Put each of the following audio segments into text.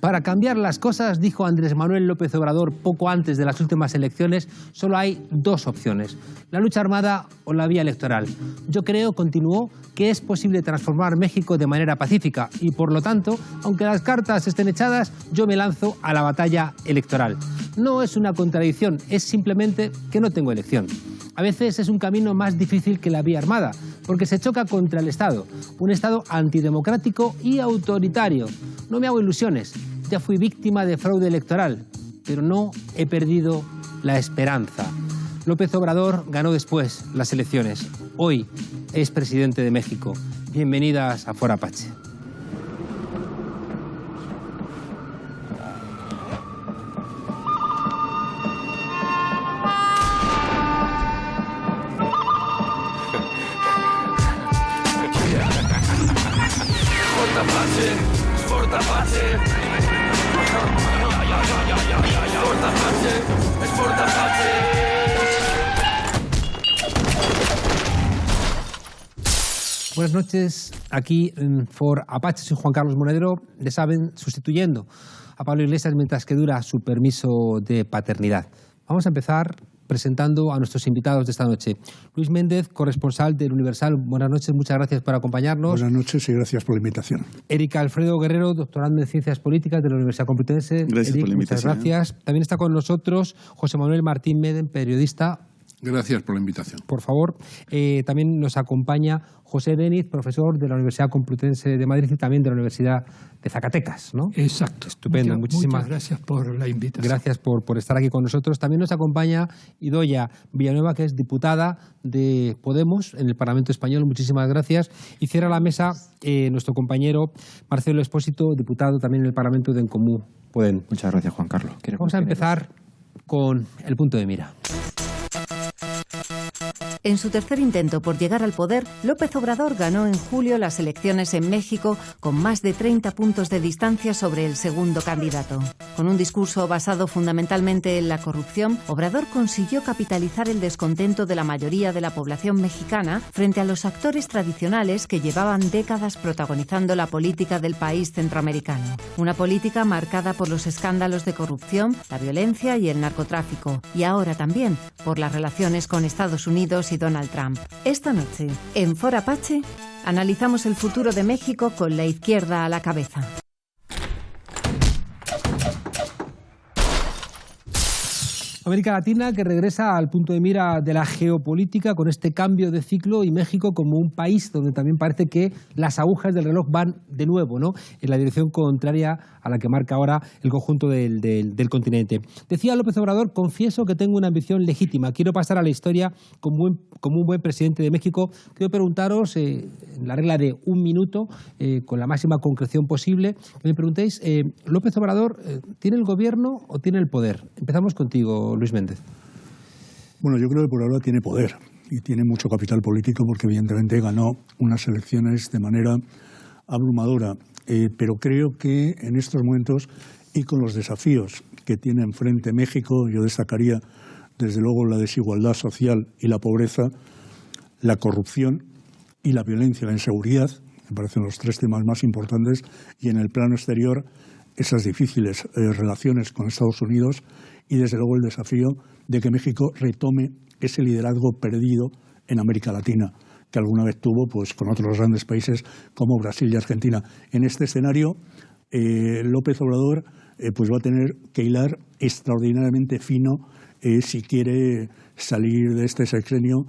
Para cambiar las cosas, dijo Andrés Manuel López Obrador poco antes de las últimas elecciones, solo hay dos opciones: la lucha armada o la vía electoral. Yo creo, continuó, que es posible transformar México de manera pacífica y, por lo tanto, aunque las cartas estén echadas, yo me lanzo a la batalla electoral. No es una contradicción, es simplemente que no tengo elección. A veces es un camino más difícil que la vía armada, porque se choca contra el Estado, un Estado antidemocrático y autoritario. No me hago ilusiones, ya fui víctima de fraude electoral, pero no he perdido la esperanza. López Obrador ganó después las elecciones. Hoy es presidente de México. Bienvenidas a Fora Apache. Buenas noches, aquí en For Apache. Soy Juan Carlos Monedero, le saben, sustituyendo a Pablo Iglesias mientras que dura su permiso de paternidad. Vamos a empezar presentando a nuestros invitados de esta noche. Luis Méndez, corresponsal del Universal. Buenas noches, muchas gracias por acompañarnos. Buenas noches y gracias por la invitación. Erika Alfredo Guerrero, doctorando en Ciencias Políticas de la Universidad Complutense. Gracias por la invitación. Muchas gracias. También está con nosotros José Manuel Martín Meden, periodista. Gracias por la invitación. Por favor. También nos acompaña José Deniz, profesor de la Universidad Complutense de Madrid y también de la Universidad de Zacatecas, ¿no? Exacto. Estupendo. Muchas gracias por la invitación. Gracias por estar aquí con nosotros. También nos acompaña Idoia Villanueva, que es diputada de Podemos en el Parlamento Español. Muchísimas gracias. Y cierra la mesa nuestro compañero Marcelo Expósito, diputado también en el Parlamento de En Comú Podem. Muchas gracias, Juan Carlos. Vamos a empezar con el punto de mira. En su tercer intento por llegar al poder, López Obrador ganó en julio las elecciones en México con más de 30 puntos de distancia sobre el segundo candidato. Con un discurso basado fundamentalmente en la corrupción, Obrador consiguió capitalizar el descontento de la mayoría de la población mexicana frente a los actores tradicionales que llevaban décadas protagonizando la política del país centroamericano. Una política marcada por los escándalos de corrupción, la violencia y el narcotráfico, y ahora también por las relaciones con Estados Unidos y Donald Trump. Esta noche, en For Apache, analizamos el futuro de México con la izquierda a la cabeza. América Latina que regresa al punto de mira de la geopolítica con este cambio de ciclo y México como un país donde también parece que las agujas del reloj van de nuevo, ¿no?, en la dirección contraria a la que marca ahora el conjunto del continente. Decía López Obrador: confieso que tengo una ambición legítima, quiero pasar a la historia como un buen presidente de México. Quiero preguntaros, en la regla de un minuto, con la máxima concreción posible, que me preguntéis, López Obrador, ¿tiene el gobierno o tiene el poder? Empezamos contigo, Luis Méndez. Bueno, yo creo que por ahora tiene poder y tiene mucho capital político porque evidentemente ganó unas elecciones de manera abrumadora, pero creo que en estos momentos y con los desafíos que tiene enfrente México, yo destacaría desde luego la desigualdad social y la pobreza, la corrupción y la violencia, la inseguridad, me parecen los tres temas más importantes, y en el plano exterior esas difíciles relaciones con Estados Unidos y desde luego el desafío de que México retome ese liderazgo perdido en América Latina que alguna vez tuvo pues con otros grandes países como Brasil y Argentina. En este escenario, López Obrador pues va a tener que hilar extraordinariamente fino si quiere salir de este sexenio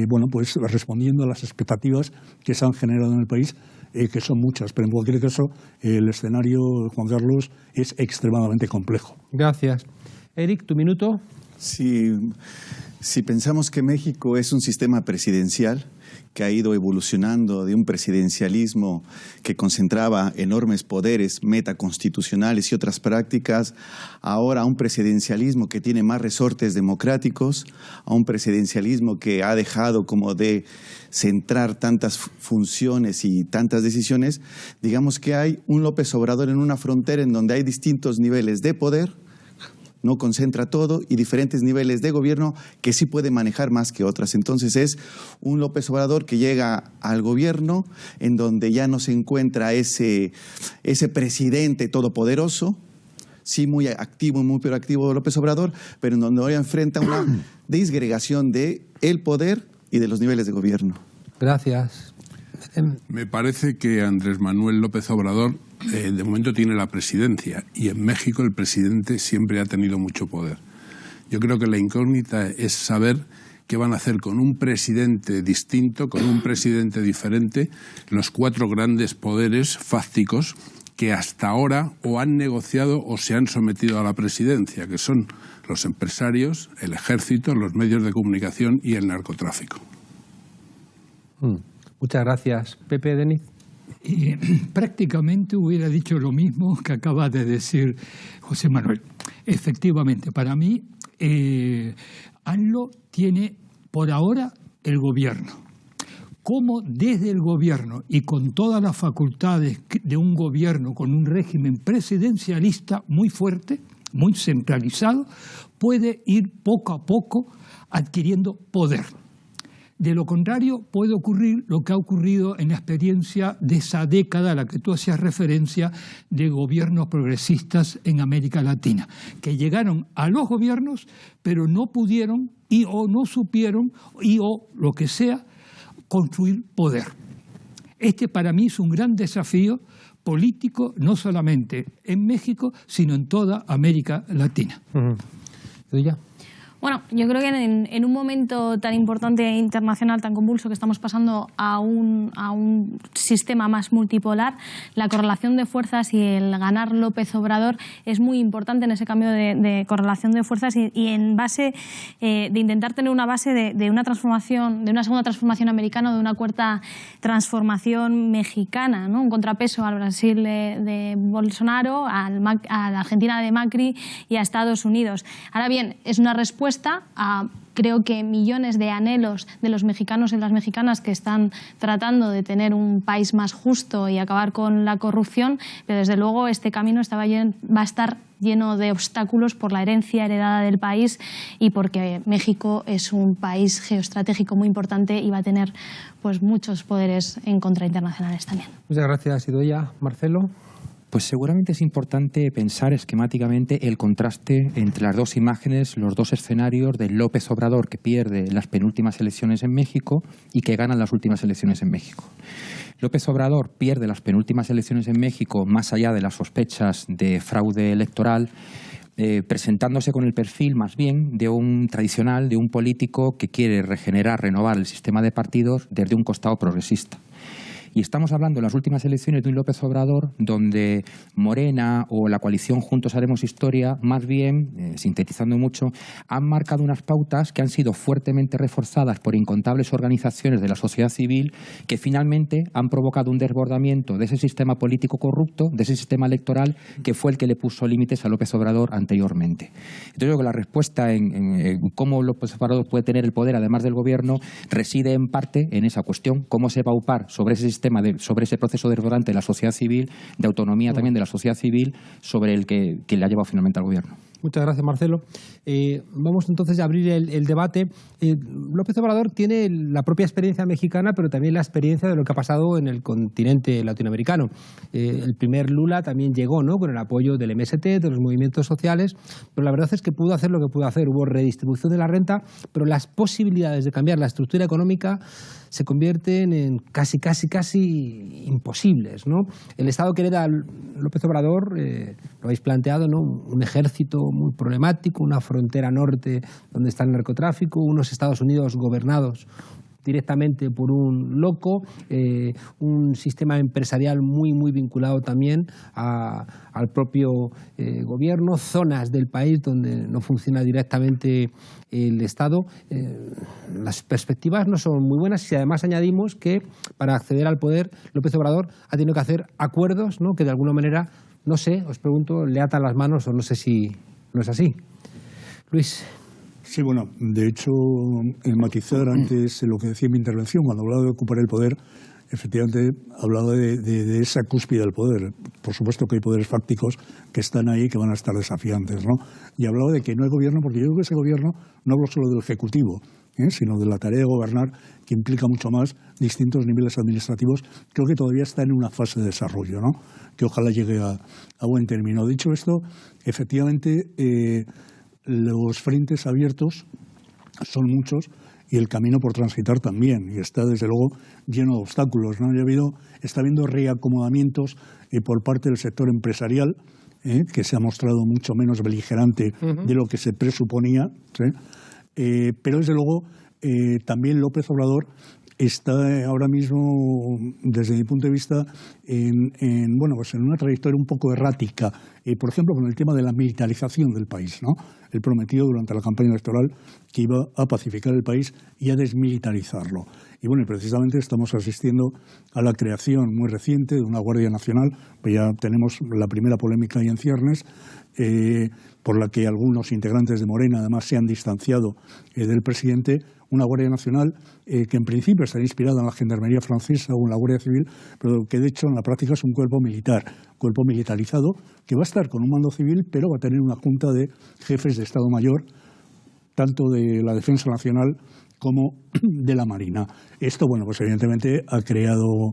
bueno, pues respondiendo a las expectativas que se han generado en el país, que son muchas, pero en cualquier caso el escenario, Juan Carlos, es extremadamente complejo. Gracias. Eric, tu minuto. Si pensamos que México es un sistema presidencial que ha ido evolucionando de un presidencialismo que concentraba enormes poderes metaconstitucionales y otras prácticas, ahora a un presidencialismo que tiene más resortes democráticos, a un presidencialismo que ha dejado como de centrar tantas funciones y tantas decisiones, digamos que hay un López Obrador en una frontera en donde hay distintos niveles de poder, no concentra todo, y diferentes niveles de gobierno que sí puede manejar más que otras. Entonces es un López Obrador que llega al gobierno en donde ya no se encuentra ese presidente todopoderoso, sí muy activo, muy proactivo López Obrador, pero en donde ahora enfrenta una disgregación de el poder y de los niveles de gobierno. Gracias. Me parece que Andrés Manuel López Obrador de momento tiene la presidencia, y en México el presidente siempre ha tenido mucho poder. Yo creo que la incógnita es saber qué van a hacer con un presidente distinto, con un presidente diferente, los 4 grandes poderes fácticos que hasta ahora o han negociado o se han sometido a la presidencia, que son los empresarios, el ejército, los medios de comunicación y el narcotráfico. Muchas gracias. Pepe, Denis. Prácticamente hubiera dicho lo mismo que acaba de decir José Manuel. Efectivamente, para mí, AMLO tiene por ahora el gobierno. Cómo desde el gobierno y con todas las facultades de un gobierno con un régimen presidencialista muy fuerte, muy centralizado, puede ir poco a poco adquiriendo poder. De lo contrario, puede ocurrir lo que ha ocurrido en la experiencia de esa década a la que tú hacías referencia de gobiernos progresistas en América Latina, que llegaron a los gobiernos, pero no pudieron o no supieron o lo que sea, construir poder. Este para mí es un gran desafío político, no solamente en México, sino en toda América Latina. ¿Ya? Bueno, yo creo que en un momento tan importante internacional, tan convulso, que estamos pasando a un sistema más multipolar, la correlación de fuerzas y el ganar López Obrador es muy importante en ese cambio de correlación de fuerzas y en base de intentar tener una base de una transformación, de una segunda transformación americana o de una cuarta transformación mexicana, ¿no? Un contrapeso al Brasil de Bolsonaro, a la Argentina de Macri y a Estados Unidos. Ahora bien, es una respuesta a, creo que, millones de anhelos de los mexicanos y las mexicanas que están tratando de tener un país más justo y acabar con la corrupción, pero desde luego este camino va a estar lleno de obstáculos por la herencia heredada del país y porque México es un país geoestratégico muy importante y va a tener pues muchos poderes en contra internacionales también. Muchas gracias, Idoia. Marcelo. Pues seguramente es importante pensar esquemáticamente el contraste entre las dos imágenes, los dos escenarios de López Obrador, que pierde las penúltimas elecciones en México y que gana las últimas elecciones en México. López Obrador pierde las penúltimas elecciones en México más allá de las sospechas de fraude electoral, presentándose con el perfil más bien de un tradicional, de un político que quiere regenerar, renovar el sistema de partidos desde un costado progresista. Y estamos hablando en las últimas elecciones de un López Obrador donde Morena o la coalición Juntos Haremos Historia, más bien, sintetizando mucho, han marcado unas pautas que han sido fuertemente reforzadas por incontables organizaciones de la sociedad civil que finalmente han provocado un desbordamiento de ese sistema político corrupto, de ese sistema electoral que fue el que le puso límites a López Obrador anteriormente. Entonces yo creo que la respuesta en cómo López Obrador puede tener el poder además del gobierno reside en parte en esa cuestión, cómo se va a upar sobre ese sistema, sobre ese proceso desbordante de la sociedad civil, de autonomía también de la sociedad civil, sobre el que le ha llevado finalmente al gobierno. Muchas gracias, Marcelo. Vamos entonces a abrir el debate. López Obrador tiene la propia experiencia mexicana, pero también la experiencia de lo que ha pasado en el continente latinoamericano. El primer Lula también llegó, ¿no?, con el apoyo del MST, de los movimientos sociales, pero la verdad es que pudo hacer lo que pudo hacer. Hubo redistribución de la renta, pero las posibilidades de cambiar la estructura económica se convierten en casi imposibles, ¿no? El Estado que hereda López Obrador, lo habéis planteado, ¿no?, un ejército muy problemático, una frontera norte donde está el narcotráfico, unos Estados Unidos gobernados directamente por un loco, un sistema empresarial muy vinculado también al propio gobierno, zonas del país donde no funciona directamente el Estado. Las perspectivas no son muy buenas si además añadimos que para acceder al poder López Obrador ha tenido que hacer acuerdos, ¿no?, que de alguna manera, no sé, os pregunto, le atan las manos o no sé si no es así. Luis. Sí, bueno, de hecho, el matizar antes lo que decía en mi intervención, cuando hablaba de ocupar el poder, efectivamente hablaba de esa cúspide del poder. Por supuesto que hay poderes fácticos que están ahí que van a estar desafiantes, ¿no? Y hablaba de que no hay gobierno, porque yo creo que ese gobierno no hablo solo del Ejecutivo, sino de la tarea de gobernar, que implica mucho más distintos niveles administrativos. Creo que todavía está en una fase de desarrollo, ¿no? Que ojalá llegue a buen término. Dicho esto, efectivamente, los frentes abiertos son muchos y el camino por transitar también, y está desde luego lleno de obstáculos, ¿no? Está habiendo reacomodamientos por parte del sector empresarial, que se ha mostrado mucho menos beligerante de lo que se presuponía, ¿sí? Pero desde luego también López Obrador está ahora mismo, desde mi punto de vista, en una trayectoria un poco errática. Por ejemplo, con el tema de la militarización del país, ¿no? Él prometió durante la campaña electoral que iba a pacificar el país y a desmilitarizarlo. Y bueno, precisamente estamos asistiendo a la creación muy reciente de una Guardia Nacional, pues ya tenemos la primera polémica ahí en ciernes, por la que algunos integrantes de Morena además se han distanciado del presidente. Una Guardia Nacional que en principio está inspirada en la Gendarmería francesa o en la Guardia Civil, pero que de hecho en la práctica es un cuerpo militar, cuerpo militarizado, que va a estar con un mando civil, pero va a tener una junta de jefes de Estado Mayor, tanto de la Defensa Nacional como de la Marina. Esto, pues evidentemente ha creado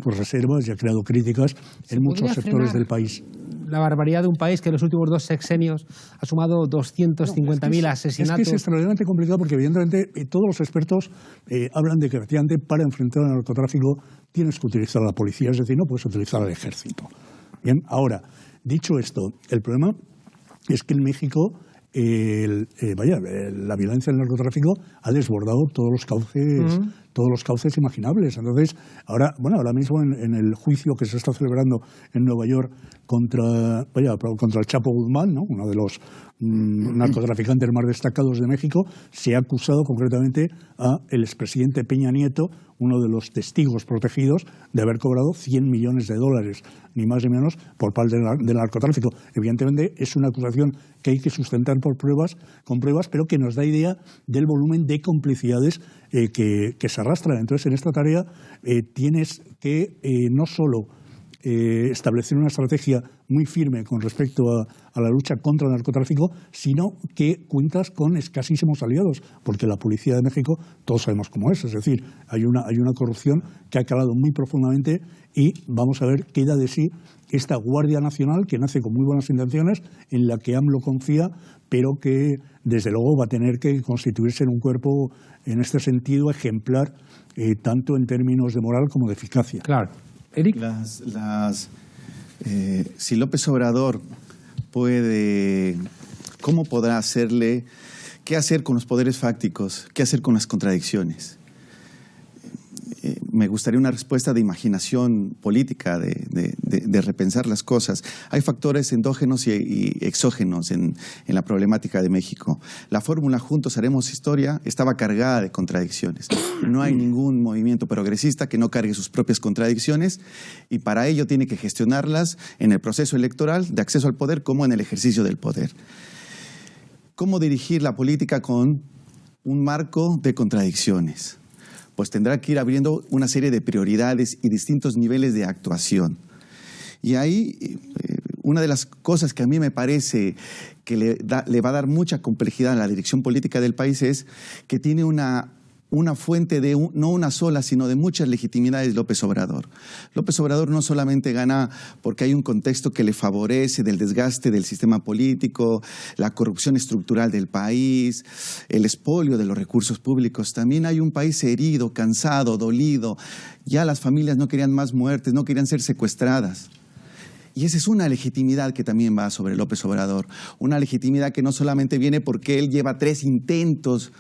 reservas y ha creado críticas en muchos sectores del país. La barbaridad de un país que en los últimos 2 sexenios ha sumado 250.000 asesinatos. Es que es extraordinariamente complicado porque evidentemente todos los expertos hablan de que efectivamente para enfrentar al narcotráfico tienes que utilizar a la policía, es decir, no puedes utilizar al ejército. Bien, ahora, dicho esto, el problema es que en México la violencia del narcotráfico ha desbordado todos los cauces imaginables. Entonces, ahora mismo en el juicio que se está celebrando en Nueva York contra el Chapo Guzmán, ¿no? Uno de los narcotraficantes más destacados de México, se ha acusado concretamente a el expresidente Peña Nieto, uno de los testigos protegidos, de haber cobrado $100 millones, ni más ni menos, por parte del narcotráfico. Evidentemente es una acusación que hay que sustentar con pruebas, pero que nos da idea del volumen de complicidades que se arrastran. Entonces, en esta tarea tienes que no solo establecer una estrategia muy firme con respecto a la lucha contra el narcotráfico, sino que cuentas con escasísimos aliados, porque la policía de México todos sabemos cómo es decir, hay una corrupción que ha calado muy profundamente y vamos a ver qué da de sí esta Guardia Nacional que nace con muy buenas intenciones, en la que AMLO confía, pero que desde luego va a tener que constituirse en un cuerpo en este sentido ejemplar, tanto en términos de moral como de eficacia. Claro. Eric. Si López Obrador ¿cómo podrá hacerle? ¿Qué hacer con los poderes fácticos? ¿Qué hacer con las contradicciones? Me gustaría una respuesta de imaginación política, de repensar las cosas. Hay factores endógenos y exógenos en la problemática de México. La fórmula Juntos Haremos Historia estaba cargada de contradicciones. No hay ningún movimiento progresista que no cargue sus propias contradicciones y para ello tiene que gestionarlas en el proceso electoral de acceso al poder como en el ejercicio del poder. ¿Cómo dirigir la política con un marco de contradicciones? Pues tendrá que ir abriendo una serie de prioridades y distintos niveles de actuación. Y ahí una de las cosas que a mí me parece que le va a dar mucha complejidad a la dirección política del país es que tiene una fuente de no una sola, sino de muchas legitimidades López Obrador. López Obrador no solamente gana porque hay un contexto que le favorece del desgaste del sistema político, la corrupción estructural del país, el expolio de los recursos públicos. También hay un país herido, cansado, dolido. Ya las familias no querían más muertes, no querían ser secuestradas. Y esa es una legitimidad que también va sobre López Obrador. Una legitimidad que no solamente viene porque él lleva 3 intentos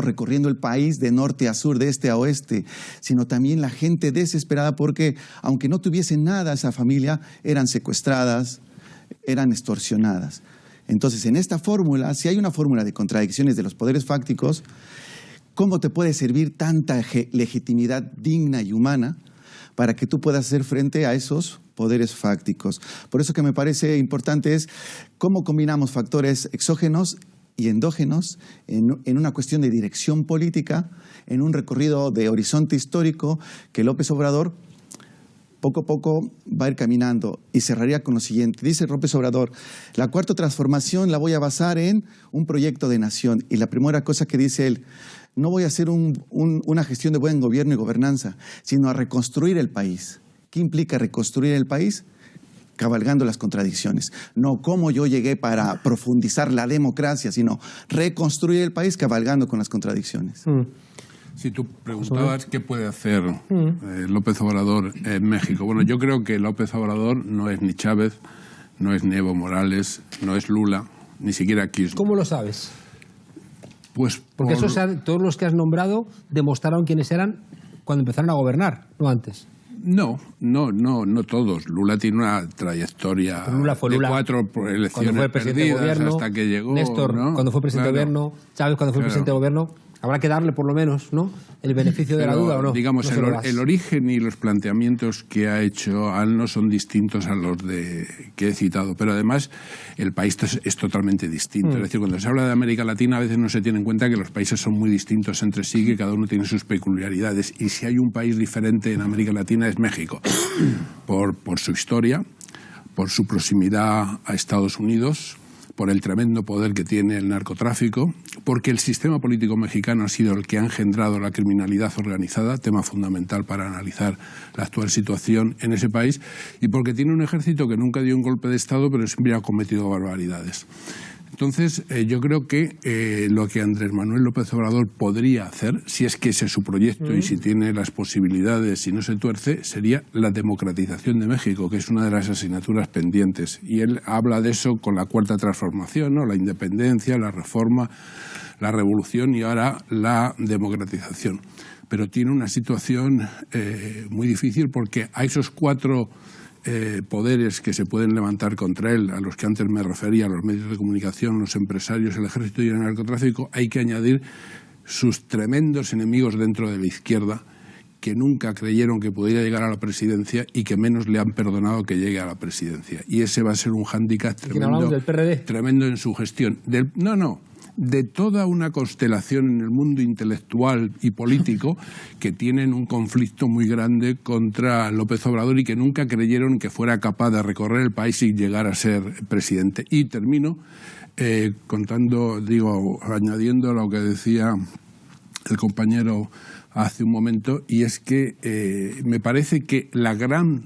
recorriendo el país de norte a sur, de este a oeste, sino también la gente desesperada porque, aunque no tuviesen nada esa familia, eran secuestradas, eran extorsionadas. Entonces, en esta fórmula, si hay una fórmula de contradicciones de los poderes fácticos, ¿cómo te puede servir tanta legitimidad digna y humana para que tú puedas hacer frente a esos poderes fácticos? Por eso que me parece importante es cómo combinamos factores exógenos y endógenos en una cuestión de dirección política, en un recorrido de horizonte histórico que López Obrador poco a poco va a ir caminando. Y cerraría con lo siguiente. Dice López Obrador, la cuarta transformación la voy a basar en un proyecto de nación. Y la primera cosa que dice él, no voy a hacer una gestión de buen gobierno y gobernanza, sino a reconstruir el país. ¿Qué implica reconstruir el país? Cabalgando las contradicciones. No como yo llegué para profundizar la democracia, sino reconstruir el país cabalgando con las contradicciones. Si tú preguntabas qué puede hacer López Obrador en México. Bueno, yo creo que López Obrador no es ni Chávez, no es ni Evo Morales, no es Lula, ni siquiera Kirchner. ¿Cómo lo sabes? Pues porque todos los que has nombrado demostraron quiénes eran cuando empezaron a gobernar, no antes. No todos. Lula tiene una trayectoria fue de 4 elecciones cuando fue presidente de gobierno, hasta que llegó. Néstor, ¿no? cuando fue presidente de gobierno, Chávez cuando fue presidente de gobierno. Habrá que darle por lo menos, ¿no?, el beneficio de la duda, ¿o no? Digamos, no el origen y los planteamientos que ha hecho no son distintos a los que he citado, pero además el país es totalmente distinto. Es decir, cuando se habla de América Latina a veces no se tiene en cuenta que los países son muy distintos entre sí, que cada uno tiene sus peculiaridades. Y si hay un país diferente en América Latina es México, por su historia, por su proximidad a Estados Unidos, por el tremendo poder que tiene el narcotráfico, porque el sistema político mexicano ha sido el que ha engendrado la criminalidad organizada, tema fundamental para analizar la actual situación en ese país, y porque tiene un ejército que nunca dio un golpe de Estado, pero siempre ha cometido barbaridades. Entonces, yo creo que lo que Andrés Manuel López Obrador podría hacer, si es que ese es su proyecto y si tiene las posibilidades, si no se tuerce, sería la democratización de México, que es una de las asignaturas pendientes. Y él habla de eso con la cuarta transformación, ¿no? La independencia, la reforma, la revolución y ahora la democratización. Pero tiene una situación muy difícil porque a esos 4 poderes que se pueden levantar contra él, a los que antes me refería, los medios de comunicación, los empresarios, el ejército y el narcotráfico, hay que añadir sus tremendos enemigos dentro de la izquierda, que nunca creyeron que pudiera llegar a la presidencia y que menos le han perdonado que llegue a la presidencia. Y ese va a ser un hándicap tremendo en su gestión. De toda una constelación en el mundo intelectual y político que tienen un conflicto muy grande contra López Obrador y que nunca creyeron que fuera capaz de recorrer el país y llegar a ser presidente. Y termino añadiendo lo que decía el compañero hace un momento, y es que me parece que la gran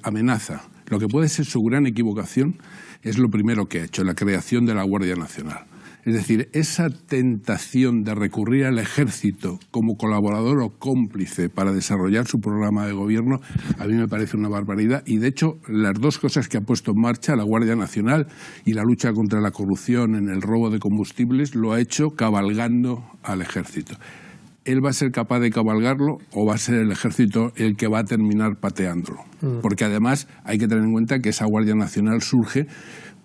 amenaza, lo que puede ser su gran equivocación, es lo primero que ha hecho, la creación de la Guardia Nacional. Es decir, esa tentación de recurrir al ejército como colaborador o cómplice para desarrollar su programa de gobierno, a mí me parece una barbaridad. Y de hecho, las 2 cosas que ha puesto en marcha, la Guardia Nacional y la lucha contra la corrupción en el robo de combustibles, lo ha hecho cabalgando al ejército. ¿Él va a ser capaz de cabalgarlo o va a ser el ejército el que va a terminar pateándolo? Porque además hay que tener en cuenta que esa Guardia Nacional surge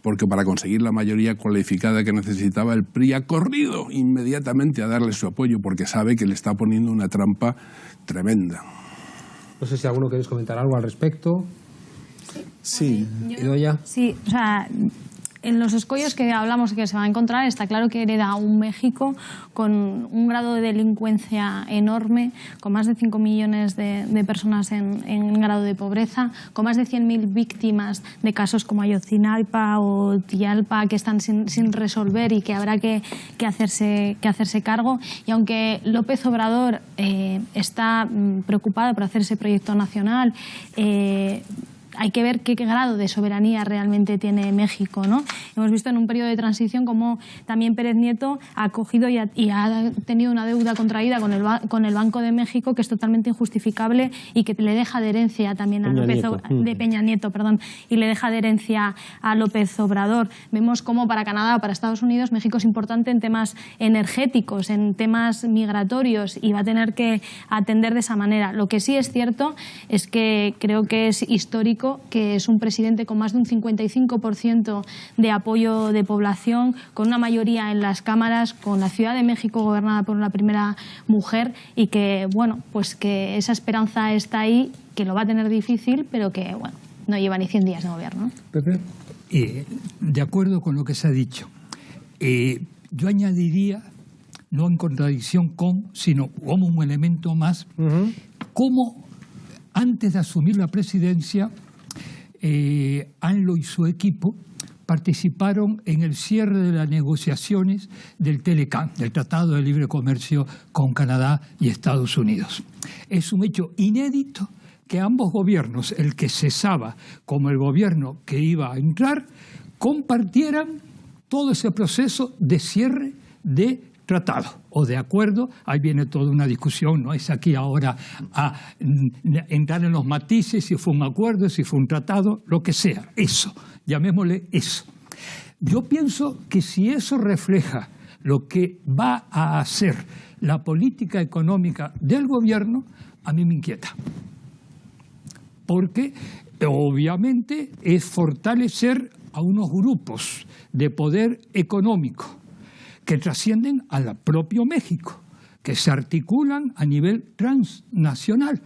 porque para conseguir la mayoría cualificada que necesitaba, el PRI ha corrido inmediatamente a darle su apoyo porque sabe que le está poniendo una trampa tremenda. No sé si alguno queréis comentar algo al respecto. Sí. Idoia. Sí, o sea, en los escollos que hablamos que se va a encontrar, está claro que hereda un México con un grado de delincuencia enorme, con más de 5 millones de personas en grado de pobreza, con más de 100.000 víctimas de casos como Ayotzinapa o Tlalpan que están sin resolver y que habrá que hacerse cargo. Y aunque López Obrador está preocupado por hacer ese proyecto nacional, hay que ver qué grado de soberanía realmente tiene México, ¿no? Hemos visto en un periodo de transición cómo también Pérez Nieto ha cogido y ha tenido una deuda contraída con el Banco de México que es totalmente injustificable y que le deja de herencia también a Peña Nieto, y le deja de herencia a López Obrador. Vemos cómo para Canadá o para Estados Unidos México es importante en temas energéticos, en temas migratorios y va a tener que atender de esa manera. Lo que sí es cierto es que creo que es histórico que es un presidente con más de un 55% de apoyo de población, con una mayoría en las cámaras, con la Ciudad de México gobernada por la primera mujer y que, bueno, pues que esa esperanza está ahí, que lo va a tener difícil, pero que, bueno, no lleva ni 100 días de gobierno. Pepe. De acuerdo con lo que se ha dicho, yo añadiría, no en contradicción con, sino como un elemento más, cómo antes de asumir la presidencia, ANLO y su equipo participaron en el cierre de las negociaciones del TLCAN, del Tratado de Libre Comercio con Canadá y Estados Unidos. Es un hecho inédito que ambos gobiernos, el que cesaba como el gobierno que iba a entrar, compartieran todo ese proceso de cierre de tratado o de acuerdo. Ahí viene toda una discusión, no es aquí ahora a entrar en los matices, si fue un acuerdo, si fue un tratado, lo que sea, eso, llamémosle eso. Yo pienso que si eso refleja lo que va a hacer la política económica del gobierno, a mí me inquieta. Porque obviamente es fortalecer a unos grupos de poder económico que trascienden al propio México, que se articulan a nivel transnacional,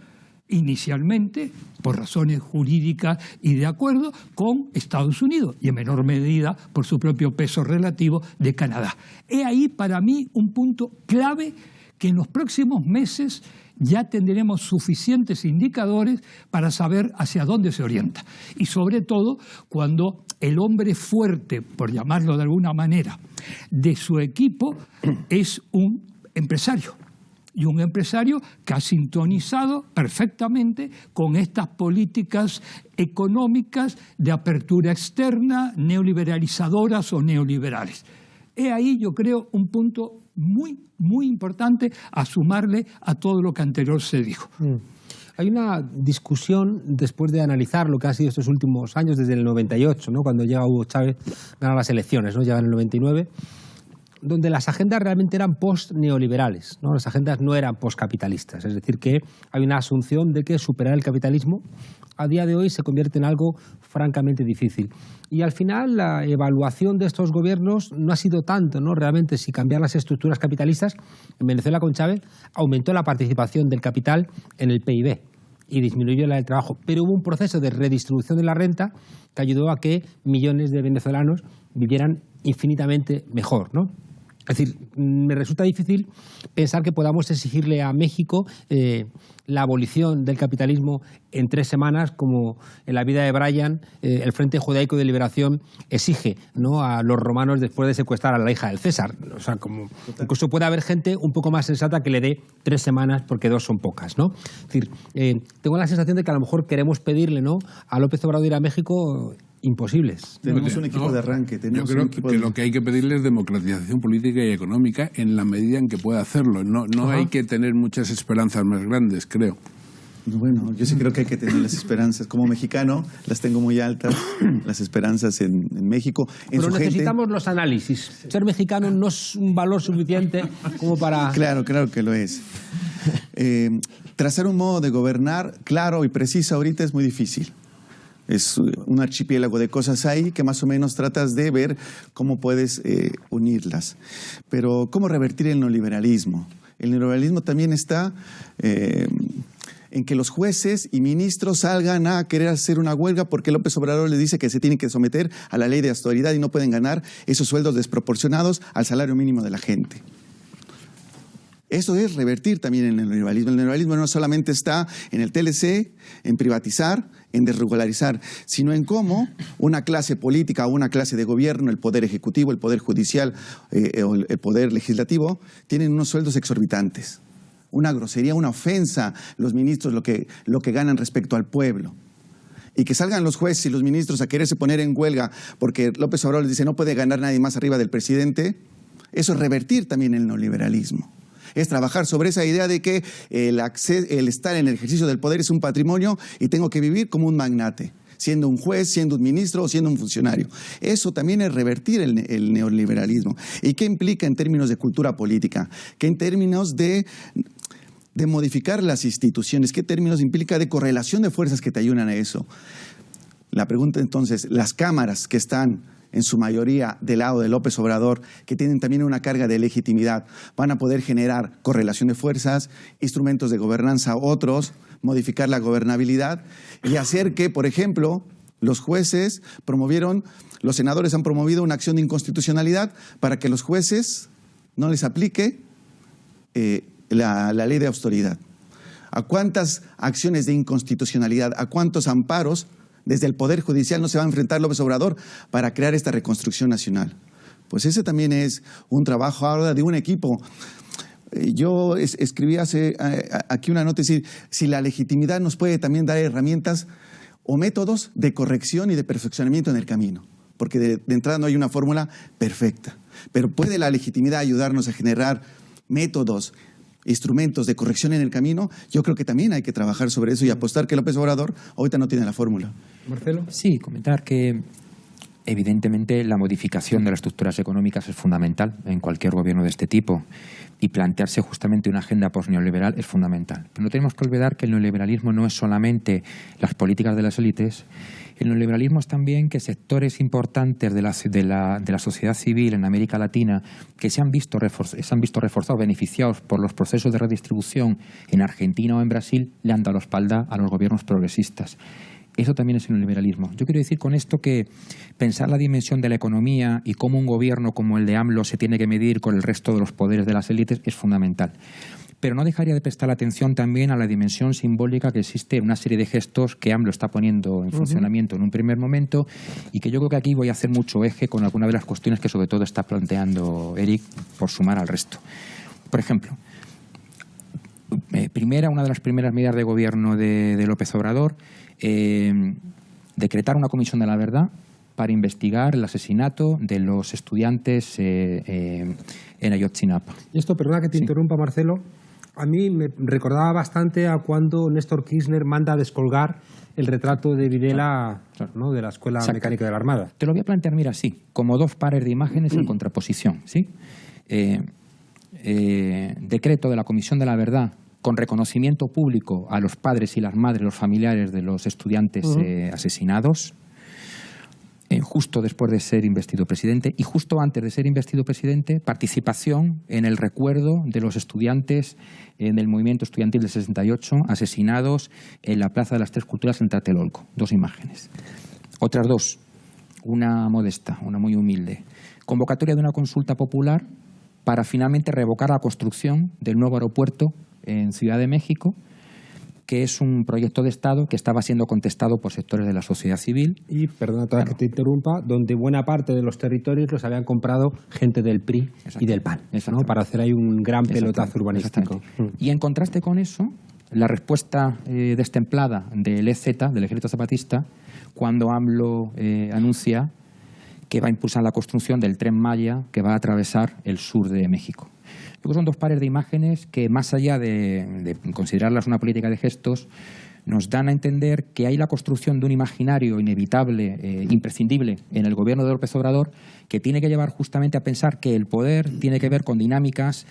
inicialmente por razones jurídicas y de acuerdo con Estados Unidos y en menor medida por su propio peso relativo de Canadá. He ahí para mí un punto clave que en los próximos meses ya tendremos suficientes indicadores para saber hacia dónde se orienta. Y sobre todo cuando el hombre fuerte, por llamarlo de alguna manera, de su equipo es un empresario. Y un empresario que ha sintonizado perfectamente con estas políticas económicas de apertura externa, neoliberalizadoras o neoliberales. He ahí, yo creo, un punto muy importante a sumarle a todo lo que anterior se dijo. Hay una discusión después de analizar lo que han sido estos últimos años, desde el 98, ¿no? Cuando llega Hugo Chávez, gana las elecciones, ¿no? Llega en el 99, donde las agendas realmente eran post-neoliberales, ¿no? Las agendas no eran post-capitalistas. Es decir, que hay una asunción de que superar el capitalismo a día de hoy se convierte en algo francamente difícil. Y al final la evaluación de estos gobiernos no ha sido tanto, ¿no? Realmente, si cambiar las estructuras capitalistas, en Venezuela con Chávez aumentó la participación del capital en el PIB y disminuyó la del trabajo. Pero hubo un proceso de redistribución de la renta que ayudó a que millones de venezolanos vivieran infinitamente mejor, ¿no? Es decir, me resulta difícil pensar que podamos exigirle a México la abolición del capitalismo en 3 semanas, como en la vida de Brian, el Frente Judaico de Liberación exige, ¿no?, a los romanos después de secuestrar a la hija del César. O sea, como incluso puede haber gente un poco más sensata que le dé 3 semanas porque 2 son pocas, ¿no? Es decir, tengo la sensación de que a lo mejor queremos pedirle, ¿no?, a López Obrador ir a México imposibles. Tenemos un equipo de arranque. Yo creo que lo que hay que pedirle es democratización política y económica en la medida en que pueda hacerlo. No hay que tener muchas esperanzas más grandes, creo. Bueno, yo sí creo que hay que tener las esperanzas. Como mexicano, las tengo muy altas, las esperanzas en México. Pero necesitamos los análisis. Ser mexicano no es un valor suficiente como para... Claro que lo es. Trazar un modo de gobernar claro y preciso ahorita es muy difícil. Es un archipiélago de cosas ahí que más o menos tratas de ver cómo puedes unirlas. Pero ¿cómo revertir el neoliberalismo? El neoliberalismo también está en que los jueces y ministros salgan a querer hacer una huelga porque López Obrador les dice que se tienen que someter a la ley de austeridad y no pueden ganar esos sueldos desproporcionados al salario mínimo de la gente. Eso es revertir también el neoliberalismo. El neoliberalismo no solamente está en el TLC, en privatizar, en desregularizar, sino en cómo una clase política o una clase de gobierno, el poder ejecutivo, el poder judicial o el poder legislativo, tienen unos sueldos exorbitantes. Una grosería, una ofensa, los ministros lo que ganan respecto al pueblo. Y que salgan los jueces y los ministros a quererse poner en huelga porque López Obrador les dice no puede ganar nadie más arriba del presidente, eso es revertir también el neoliberalismo. Es trabajar sobre esa idea de que el estar en el ejercicio del poder es un patrimonio y tengo que vivir como un magnate, siendo un juez, siendo un ministro o siendo un funcionario. Eso también es revertir el neoliberalismo. ¿Y qué implica en términos de cultura política? ¿Qué en términos de modificar las instituciones? ¿Qué términos implica de correlación de fuerzas que te ayudan a eso? La pregunta entonces, las cámaras que están en su mayoría del lado de López Obrador, que tienen también una carga de legitimidad, van a poder generar correlación de fuerzas, instrumentos de gobernanza otros, modificar la gobernabilidad y hacer que, por ejemplo, los jueces los senadores han promovido una acción de inconstitucionalidad para que los jueces no les aplique la ley de austeridad. ¿A cuántas acciones de inconstitucionalidad, a cuántos amparos desde el Poder Judicial no se va a enfrentar López Obrador para crear esta reconstrucción nacional? Pues ese también es un trabajo ahora de un equipo. Yo escribí aquí una nota, es decir, si la legitimidad nos puede también dar herramientas o métodos de corrección y de perfeccionamiento en el camino, porque de entrada no hay una fórmula perfecta, pero puede la legitimidad ayudarnos a generar métodos, instrumentos de corrección en el camino. Yo creo que también hay que trabajar sobre eso y apostar que López Obrador ahorita no tiene la fórmula. Marcelo. Sí, comentar que evidentemente la modificación de las estructuras económicas es fundamental en cualquier gobierno de este tipo y plantearse justamente una agenda posneoliberal es fundamental. Pero no tenemos que olvidar que el neoliberalismo no es solamente las políticas de las élites. El neoliberalismo es también que sectores importantes de la sociedad civil en América Latina que se han visto reforzados, beneficiados por los procesos de redistribución en Argentina o en Brasil, le han dado la espalda a los gobiernos progresistas. Eso también es el neoliberalismo. Yo quiero decir con esto que pensar la dimensión de la economía y cómo un gobierno como el de AMLO se tiene que medir con el resto de los poderes de las élites es fundamental. Pero no dejaría de prestar atención también a la dimensión simbólica que existe en una serie de gestos que AMLO está poniendo en funcionamiento en un primer momento y que yo creo que aquí voy a hacer mucho eje con alguna de las cuestiones que sobre todo está planteando Eric por sumar al resto. Por ejemplo, una de las primeras medidas de gobierno de López Obrador, decretar una comisión de la verdad para investigar el asesinato de los estudiantes en Ayotzinapa. Y esto, perdona que te interrumpa, Marcelo, a mí me recordaba bastante a cuando Néstor Kirchner manda a descolgar el retrato de Videla, ¿no?, de la Escuela Mecánica de la Armada. Te lo voy a plantear, mira, así, como dos pares de imágenes en contraposición, ¿sí? Decreto de la Comisión de la Verdad con reconocimiento público a los padres y las madres, los familiares de los estudiantes asesinados, justo después de ser investido presidente y justo antes de ser investido presidente, participación en el recuerdo de los estudiantes del movimiento estudiantil del 68 asesinados en la Plaza de las Tres Culturas en Tlatelolco. Dos imágenes. Otras dos, una modesta, una muy humilde. Convocatoria de una consulta popular para finalmente revocar la construcción del nuevo aeropuerto en Ciudad de México, que es un proyecto de Estado que estaba siendo contestado por sectores de la sociedad civil. Y, perdona que te interrumpa, donde buena parte de los territorios los habían comprado gente del PRI y del PAN, ¿no?, para hacer ahí un gran pelotazo urbanístico. Y en contraste con eso, la respuesta destemplada del EZ, del Ejército Zapatista, cuando AMLO anuncia que va a impulsar la construcción del Tren Maya que va a atravesar el sur de México. Creo que son dos pares de imágenes que, más allá de considerarlas una política de gestos, nos dan a entender que hay la construcción de un imaginario inevitable, imprescindible en el gobierno de López Obrador, que tiene que llevar justamente a pensar que el poder tiene que ver con dinámicas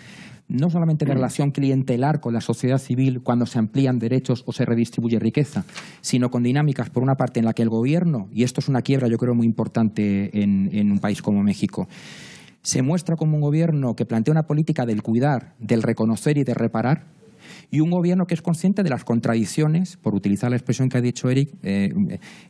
no solamente de relación clientelar con la sociedad civil cuando se amplían derechos o se redistribuye riqueza, sino con dinámicas, por una parte, en la que el gobierno, y esto es una quiebra yo creo muy importante en un país como México, se muestra como un gobierno que plantea una política del cuidar, del reconocer y de reparar, y un gobierno que es consciente de las contradicciones, por utilizar la expresión que ha dicho Eric,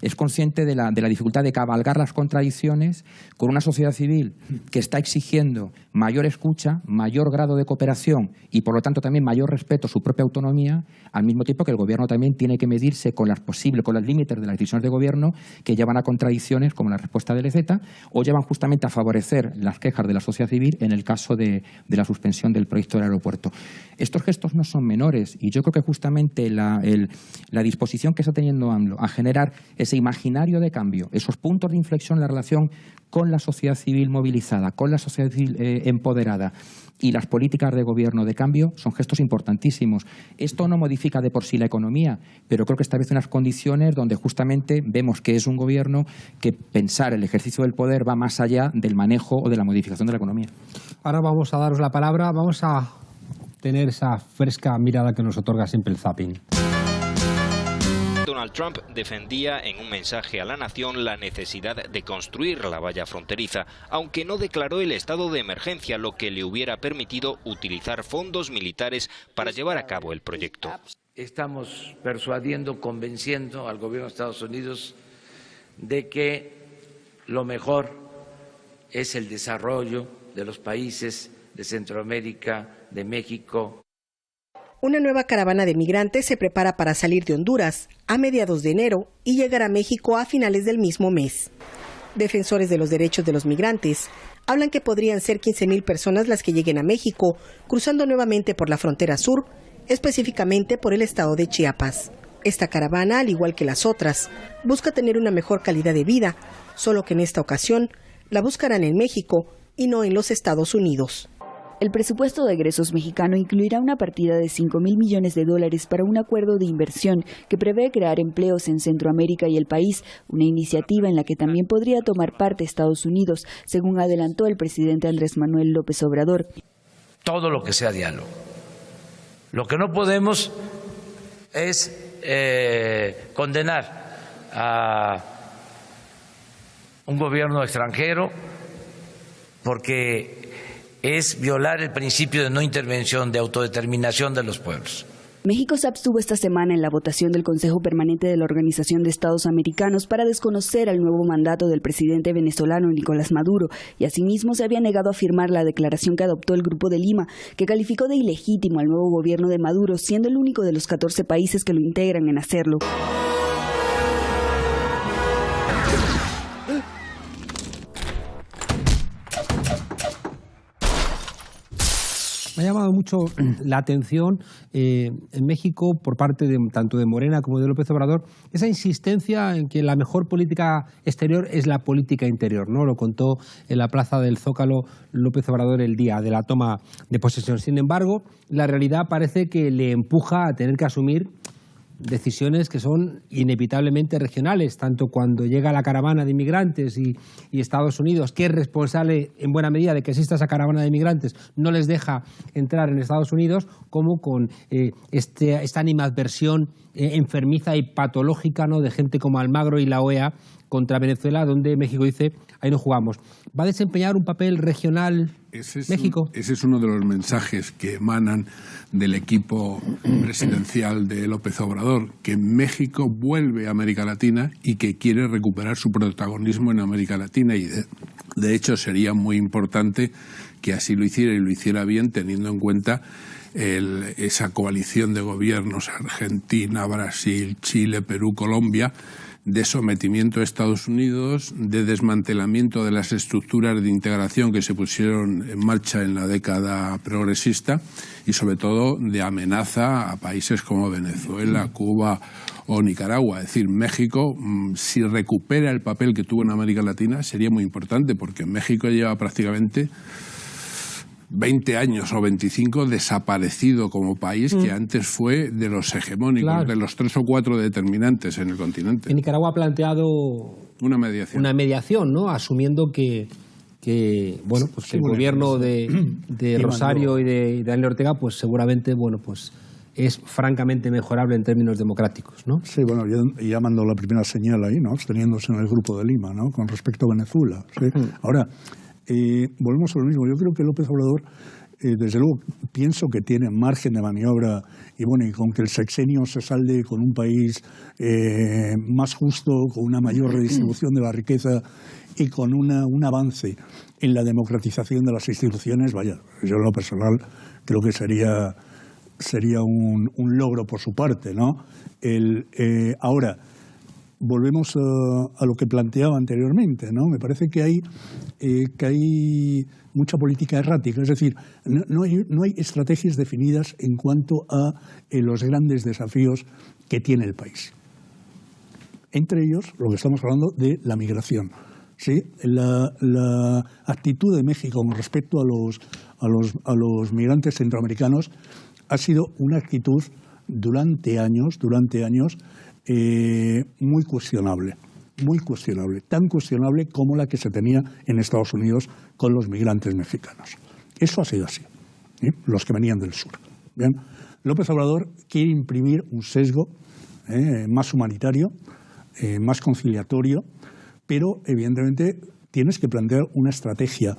es consciente de la dificultad de cabalgar las contradicciones con una sociedad civil que está exigiendo mayor escucha, mayor grado de cooperación y, por lo tanto, también mayor respeto a su propia autonomía, al mismo tiempo que el gobierno también tiene que medirse con con los límites de las decisiones de gobierno que llevan a contradicciones como la respuesta del EZ o llevan justamente a favorecer las quejas de la sociedad civil en el caso de la suspensión del proyecto del aeropuerto. Estos gestos no son menores y yo creo que justamente la disposición que está teniendo AMLO a generar ese imaginario de cambio, esos puntos de inflexión en la relación con la sociedad civil movilizada, con la sociedad civil empoderada y las políticas de gobierno de cambio son gestos importantísimos. Esto no modifica de por sí la economía, pero creo que establece unas condiciones donde justamente vemos que es un gobierno que pensar el ejercicio del poder va más allá del manejo o de la modificación de la economía. Ahora vamos a daros la palabra, vamos a tener esa fresca mirada que nos otorga siempre el zapping. Donald Trump defendía en un mensaje a la nación la necesidad de construir la valla fronteriza, aunque no declaró el estado de emergencia, lo que le hubiera permitido utilizar fondos militares para llevar a cabo el proyecto. Estamos persuadiendo, convenciendo al gobierno de Estados Unidos de que lo mejor es el desarrollo de los países de Centroamérica, de México. Una nueva caravana de migrantes se prepara para salir de Honduras a mediados de enero y llegar a México a finales del mismo mes. Defensores de los derechos de los migrantes hablan que podrían ser 15,000 personas las que lleguen a México, cruzando nuevamente por la frontera sur, específicamente por el estado de Chiapas. Esta caravana, al igual que las otras, busca tener una mejor calidad de vida, solo que en esta ocasión la buscarán en México y no en los Estados Unidos. El presupuesto de egresos mexicano incluirá una partida de $5,000 millones para un acuerdo de inversión que prevé crear empleos en Centroamérica y el país, una iniciativa en la que también podría tomar parte Estados Unidos, según adelantó el presidente Andrés Manuel López Obrador. Todo lo que sea diálogo. Lo que no podemos es condenar a un gobierno extranjero porque es violar el principio de no intervención, de autodeterminación de los pueblos. México se abstuvo esta semana en la votación del Consejo Permanente de la Organización de Estados Americanos para desconocer al nuevo mandato del presidente venezolano Nicolás Maduro y asimismo se había negado a firmar la declaración que adoptó el Grupo de Lima, que calificó de ilegítimo al nuevo gobierno de Maduro, siendo el único de los 14 países que lo integran en hacerlo. Me ha llamado mucho la atención en México, por parte tanto de Morena como de López Obrador, esa insistencia en que la mejor política exterior es la política interior, ¿no? Lo contó en la Plaza del Zócalo López Obrador el día de la toma de posesión. Sin embargo, la realidad parece que le empuja a tener que asumir decisiones que son inevitablemente regionales, tanto cuando llega la caravana de inmigrantes y Estados Unidos, que es responsable en buena medida de que exista esa caravana de inmigrantes, no les deja entrar en Estados Unidos, como con esta animadversión enfermiza y patológica, ¿no?, de gente como Almagro y la OEA contra Venezuela, donde México dice, ahí no jugamos. ¿Va a desempeñar un papel regional México? Ese es uno de los mensajes que emanan del equipo presidencial de López Obrador, que México vuelve a América Latina y que quiere recuperar su protagonismo en América Latina, y de hecho sería muy importante que así lo hiciera y lo hiciera bien, teniendo en cuenta esa coalición de gobiernos, Argentina, Brasil, Chile, Perú, Colombia, de sometimiento a Estados Unidos, de desmantelamiento de las estructuras de integración que se pusieron en marcha en la década progresista y sobre todo de amenaza a países como Venezuela, Cuba o Nicaragua. Es decir, México, si recupera el papel que tuvo en América Latina, sería muy importante, porque México lleva prácticamente 20 años o 25 desaparecido como país, que antes fue de los hegemónicos, claro, de los 3 o 4 determinantes en el continente. En Nicaragua ha planteado una mediación, ¿no?, asumiendo que bueno, pues sí, el gobierno de Rosario y de Daniel Ortega, pues seguramente, bueno, pues es francamente mejorable en términos democráticos, ¿no? Sí, bueno, ya mandó la primera señal ahí, ¿no?, absteniéndose en el Grupo de Lima, ¿no?, con respecto a Venezuela. ¿Sí? Ahora, volvemos a lo mismo. Yo creo que López Obrador, desde luego, pienso que tiene margen de maniobra, y bueno, y con que el sexenio se salde con un país más justo, con una mayor redistribución de la riqueza y con un avance en la democratización de las instituciones, vaya, yo en lo personal creo que sería un logro por su parte, ¿no? Ahora, volvemos a lo que planteaba anteriormente, ¿no? Me parece que hay mucha política errática, es decir, no hay estrategias definidas en cuanto a los grandes desafíos que tiene el país. Entre ellos, lo que estamos hablando de la migración. ¿Sí? La actitud de México con respecto a los migrantes centroamericanos ha sido una actitud durante años muy cuestionable, tan cuestionable como la que se tenía en Estados Unidos con los migrantes mexicanos. Eso ha sido así, ¿sí?, los que venían del sur. Bien, López Obrador quiere imprimir un sesgo más humanitario, más conciliatorio, pero evidentemente tienes que plantear una estrategia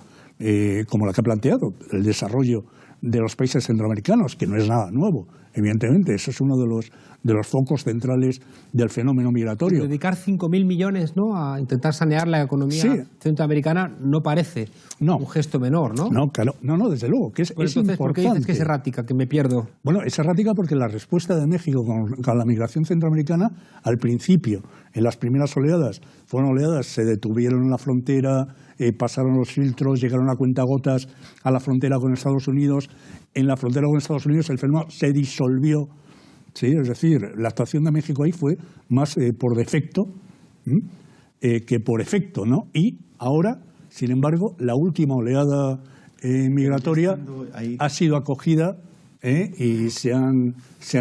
como la que ha planteado, el desarrollo de los países centroamericanos, que no es nada nuevo. Evidentemente, ese es uno de los focos centrales del fenómeno migratorio. Dedicar 5.000 millones, ¿no?, a intentar sanear la economía centroamericana no parece un gesto menor, ¿no? No, claro, no, desde luego, que es importante. ¿Por qué dices que es errática, que me pierdo? Bueno, es errática porque la respuesta de México con la migración centroamericana, al principio, en las primeras oleadas, fueron oleadas, se detuvieron en la frontera, pasaron los filtros, llegaron a cuentagotas a la frontera con Estados Unidos. En la frontera con Estados Unidos el fenómeno se disolvió. Sí, es decir, la actuación de México ahí fue más por defecto que por efecto, ¿no? Y ahora, sin embargo, la última oleada migratoria ha sido acogida y se han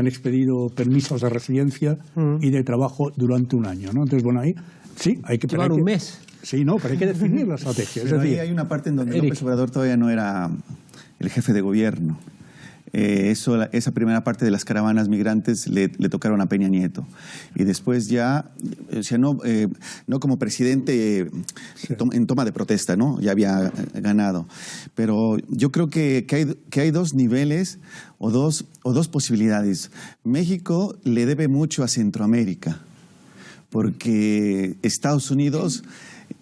expedido permisos de residencia y de trabajo durante un año, ¿no? Entonces, bueno, ahí sí, hay que... Llevar un mes. Sí, no, pero hay que definir la estrategia. Pero ahí hay una parte en donde López Obrador todavía no era el jefe de gobierno. Esa primera parte de las caravanas migrantes le tocaron a Peña Nieto. Y después ya, o sea, no como presidente en toma de protesta, ¿no? Ya había ganado. Pero yo creo que hay dos niveles o dos posibilidades. México le debe mucho a Centroamérica, porque Estados Unidos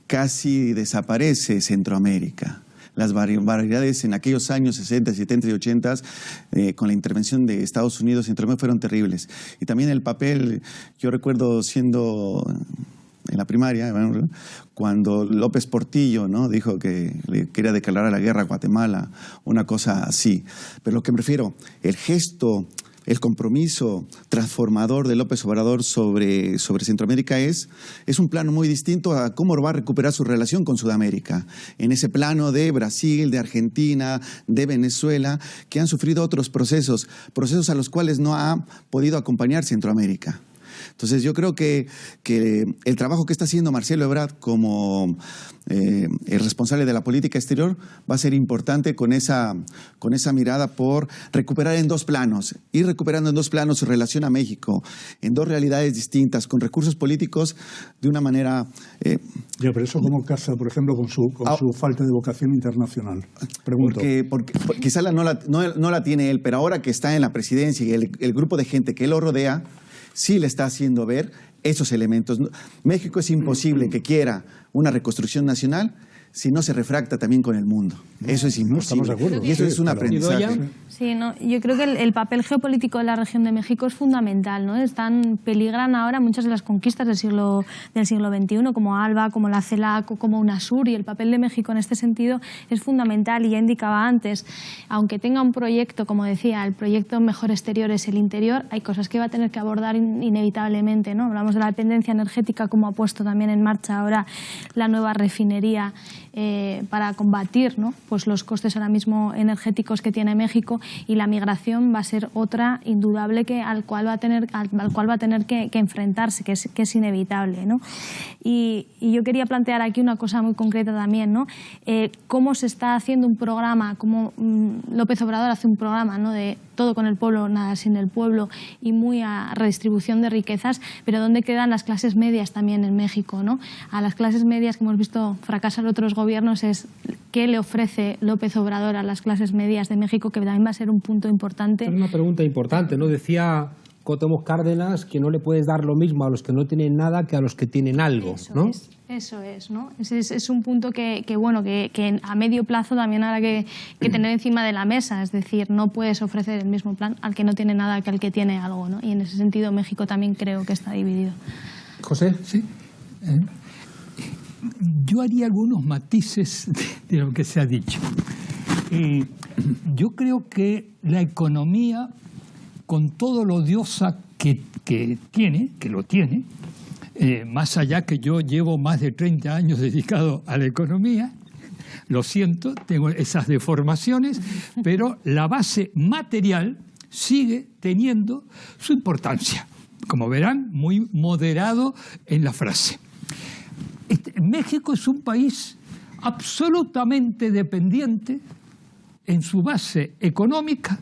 casi desaparece Centroamérica. Las barbaridades en aquellos años 60, 70 y 80 con la intervención de Estados Unidos en Centroamérica fueron terribles. Y también el papel, yo recuerdo siendo en la primaria, cuando López Portillo, ¿no?, dijo que le quería declarar la guerra a Guatemala, una cosa así. Pero lo que me refiero, el gesto, el compromiso transformador de López Obrador sobre Centroamérica es un plano muy distinto a cómo va a recuperar su relación con Sudamérica. En ese plano de Brasil, de Argentina, de Venezuela, que han sufrido otros procesos a los cuales no ha podido acompañar Centroamérica. Entonces yo creo que el trabajo que está haciendo Marcelo Ebrard como el responsable de la política exterior va a ser importante con esa mirada por recuperar en dos planos, ir recuperando en dos planos su relación a México, en dos realidades distintas, con recursos políticos de una manera... Ya, pero eso cómo casa, por ejemplo, con su falta de vocación internacional. Pregunto. Porque quizá no la tiene él, pero ahora que está en la presidencia y el grupo de gente que lo rodea, sí le está haciendo ver esos elementos. México es imposible que quiera una reconstrucción nacional si no se refracta también con el mundo. Eso es imposible. Estamos de acuerdo. Y eso es un aprendizaje. Sí, no, yo creo que el papel geopolítico de la región de México es fundamental, ¿no? Peligran ahora muchas de las conquistas del siglo XXI, como ALBA, como la CELAC, como UNASUR, y el papel de México en este sentido es fundamental. Y ya indicaba antes, aunque tenga un proyecto, como decía, el proyecto Mejor Exterior es el interior, hay cosas que va a tener que abordar inevitablemente, ¿no? Hablamos de la dependencia energética, como ha puesto también en marcha ahora la nueva refinería para combatir, ¿no?, pues los costes ahora mismo energéticos que tiene México, y la migración va a ser otra indudable al cual va a tener que enfrentarse, que es inevitable, ¿no? Y yo quería plantear aquí una cosa muy concreta también, ¿no? Cómo se está haciendo un programa, cómo López Obrador hace un programa, ¿no?, de todo con el pueblo, nada sin el pueblo, y muy a redistribución de riquezas, pero ¿dónde quedan las clases medias también en México, ¿no? A las clases medias que hemos visto fracasar otros gobiernos, es qué le ofrece López Obrador a las clases medias de México, que también va a ser un punto importante. Es una pregunta importante, ¿no? Decía Cuauhtémoc Cárdenas que no le puedes dar lo mismo a los que no tienen nada que a los que tienen algo, ¿no? Eso es, ¿no? Es un punto que a medio plazo también habrá que tener encima de la mesa. Es decir, no puedes ofrecer el mismo plan al que no tiene nada que al que tiene algo, ¿no? Y en ese sentido México también creo que está dividido. José. Sí. Yo haría algunos matices de lo que se ha dicho. Yo creo que la economía, con todo lo odiosa que lo tiene, más allá que yo llevo más de 30 años dedicado a la economía, lo siento, tengo esas deformaciones, pero la base material sigue teniendo su importancia. Como verán, muy moderado en la frase. México es un país absolutamente dependiente en su base económica